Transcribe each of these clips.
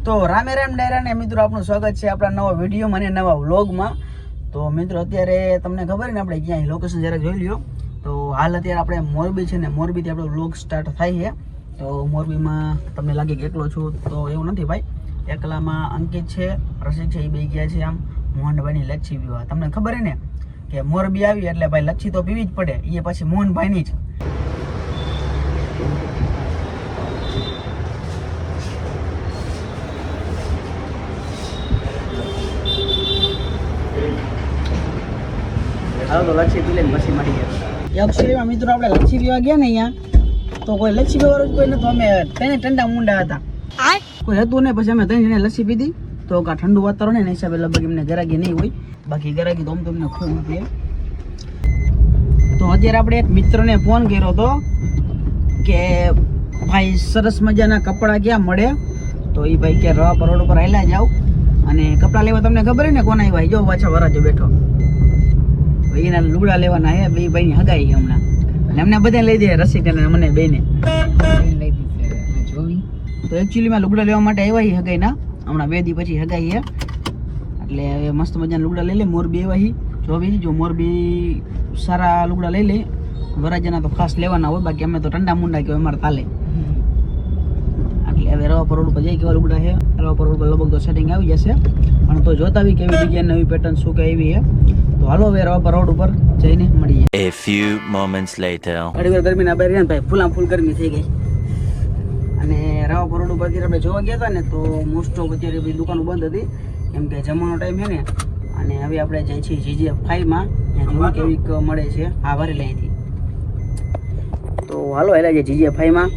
તો રામે રામ ડાયરા ને મિત્રો આપણું સ્વાગત છે આપણા નવા વિડીયોમાં અને નવા વ્લોગમાં। તો મિત્રો અત્યારે તમને ખબર ને આપણે ક્યાં લોકેશન જરા જોઈ લ્યો। તો હાલ અત્યારે આપણે મોરબી છે ને મોરબીથી આપણો વ્લોગ સ્ટાર્ટ થાય છે। તો મોરબીમાં તમને લાગે કે એકલો છું તો એવું નથી ભાઈ, એકલામાં અંકિત છે, રસિક છે, એ બે ગયા છે આમ મોહનભાઈની લચ્છી પીવા। તમને ખબર હે ને કે મોરબી આવી એટલે ભાઈ લચ્છી તો પીવી જ પડે, એ પછી મોહનભાઈની જ। तो लच्छी पी लेने પછી મળી ગયા। એકચ્યુઅલી મિત્રો આપણે લચ્છી પીવા ગયા ને અહીંયા તો કોઈ લચ્છી પીવાનું કોઈ નતો, અમે ત્રણે ઠંડા મુંડા હતા, કોઈ હતું ને। પછી અમે ત્રણે લચ્છી પીધી તો કા ઠંડુ વાતાવરણ ને હિસાબે લગભગ એમને ગરાગી નહીં હોય, બાકી ગરાગી તો આમ તો અમને ખૂબ પીએ। તો અત્યારે આપણે એક મિત્રને ફોન કર્યો હતો કે ભાઈ સરસ મજાના કપડાં ક્યાં મળે, તો એ ભાઈ કે રવા રોડ ઉપર આયલા જાવ અને કપડાં લેવા તમને ખબર ને કોના ભાઈ જો પાછા વરાજો બેઠો એના લુગડા લેવાના હે, બે ભાઈ ની હગાઈ હમણાં અને અમને બધા લઈ દે, રસિક અને મને બે ને લઈ દીધી જોવી। તો એકચ્યુઅલી માં લુગડા લેવા માટે આવ્યા હગાઈ ના, હમણાં 2 દી પછી હગાઈ હે એટલે હવે મસ્ત મજાના લુગડા લઈ લે। મોરબી આવ્યા જોવી, જો મોરબી સારા લુગડા લઈ લે, વરાજાના તો ખાસ લેવાના હોય, બાકી અમે તો ઠંડા મુંડા કે અમારે ચાલે। એટલે હવે રવા રોડ ઉપર જઈ કેવા લુગડા છે, રવા રોડ ઉપર લગભગ તો સેટિંગ આવી જશે, પણ તો જોતા આવી કેવી જગ્યાએ નવી પેટર્ન શું કે આવી છે। તો હાલો હવે રવા રોડ ઉપર જઈને મળીએ। A few moments later. ઘણી ગરમી ના બહાર ભાઈ ફૂલામ ફૂલ ગરમી થઈ ગઈ અને રવા રોડ ઉપર આપણે જોવા ગયા હતા ને તો મોસ્ટ ઓફ અત્યારે બધી દુકાનો બંધ હતી કેમ કે જમવાનો ટાઈમ છે ને, અને હવે આપણે જઈએ છીએ GJ5 માં, ત્યાં જોવા કેવી મળે છે આ ભરી લઈથી। તો હાલો હેલા જે GJ5 માં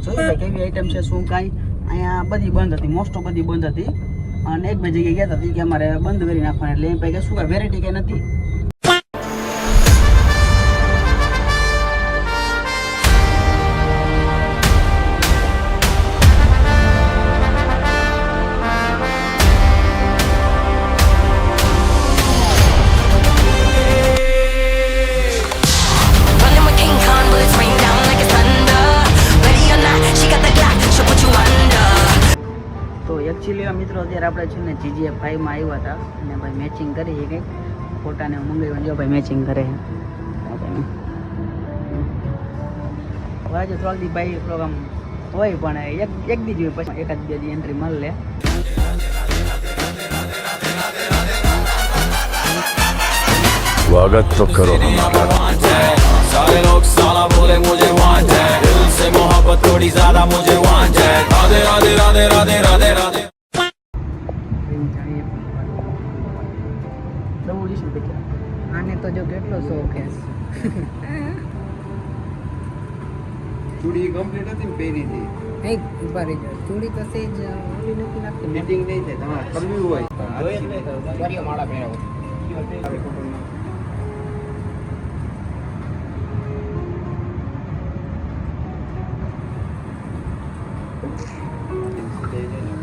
જોયું ભાઈ કેવી આઈટમ છે શું કાંઈ। અહીંયા બધી બંધ હતી, મોસ્ટ ઓફ બધી બંધ હતી અને એક બે જગ્યાએ ગયા હતા કે અમારે બંધ કરી નાખવાના, એટલે એમ ભાઈ શું કાંઈ વેરાયટી કંઈ નથી। એકચ્યુઅલી મિત્રો અત્યારે આપણે છે ને GJ5 માં આવ્યા હતા અને ભાઈ મેચિંગ કરી છે કંઈક ફોટાને મંગાવ્યા, જો ભાઈ મેચિંગ કરે છે આજે થોડાક દી ભાઈ પ્રોગ્રામ હોય પણ એક દી જોઈએ પછી એકાદ બે દી એન્ટ્રી મળી લે। स्वागत तो करो सारे लोग साला बोले मुझे वांट है, दिल से मोहब्बत थोड़ी ज्यादा मुझे वांट है, राधे राधे राधे राधे राधे राधे। આને તો જો કેટલો શોખ છે, ચૂડી કમ્પ્લીટ હતી ને પહેરી હતી એક ઉપર ચૂડી તો સેજ ઓલી નથી લાગતી, ફિટિંગ નહીં થાય, તમારે કરવી હોય દરિયો માળા પહેરાવો।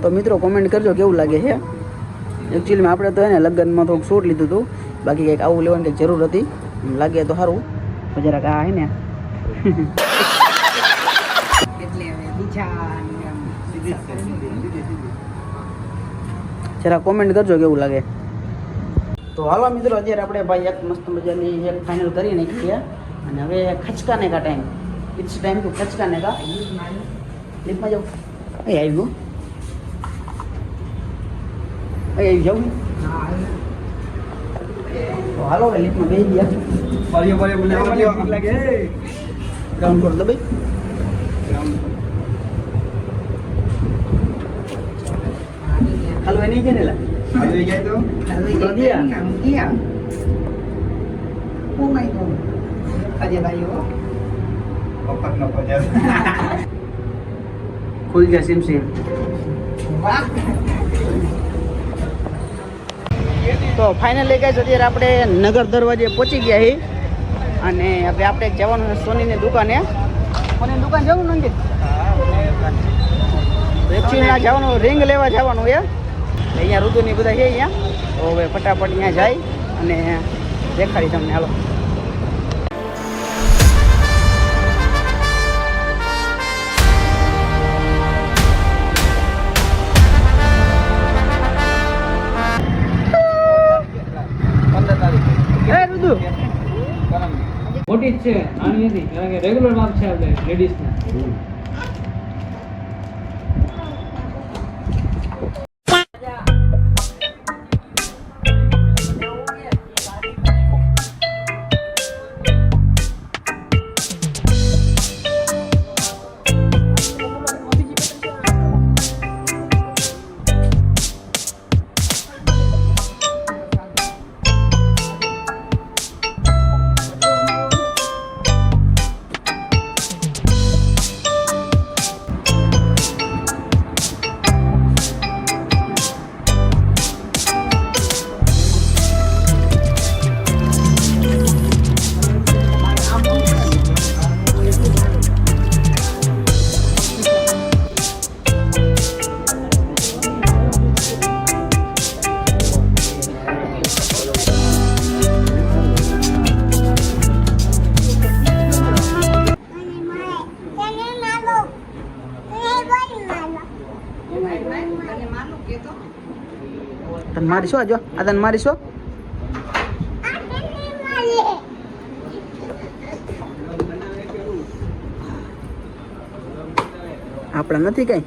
તો મિત્રો કોમેન્ટ કરજો કેવું લાગે છે। એકચ્યુઅલી આપણે તો એને લગ્નમાં થોડુંક શૂટ લીધું હતું, બાકી કંઈક આવું લેવાની કંઈક જરૂર હતી, લાગે તો સારું જરાક આ હે ને જરા કોમેન્ટ કરજો કેવું લાગે। તો હાલો મિત્રો અત્યારે આપણે ભાઈ એક મસ્ત મજાની એક ફાઇનલ કરી નાખી અને હવે ખચકાને કા ટાઈમ, ઇટ્સ ટાઈમ ટુ ખચકાને કા। લિફ્ટમાં જાઉં અહીં આવ્યું અહીં જાઉં તો હાલો હવે લિફ્ટમાં બેસી ગયા, ગ્રાઉન્ડ પર દબાઈ હાલો એની છે ને આવી જાય તો ખુલ ગયા સિમ સિમ। તો ફાઇનલી ગાઈસ અત્યારે આપણે નગર દરવાજે પહોંચી ગયા છીએ અને હવે આપણે જવાનું છે સોનીની દુકાને। સોનીની દુકાન જવું ને અંકિત? એકચ્યુઅલી જવાનું રિંગ લેવા જવાનું છે, અહીંયા ઋતુની બધા છે અહીંયા, તો હવે ફટાફટ અહીંયા જાય અને દેખાડી તમને હાલો। છે નાની નથી કારણ કે રેગ્યુલર માપ છે આપણે લેડીઝના તને મારીશો આજો આ તને મારીશો આપણે નથી કઈ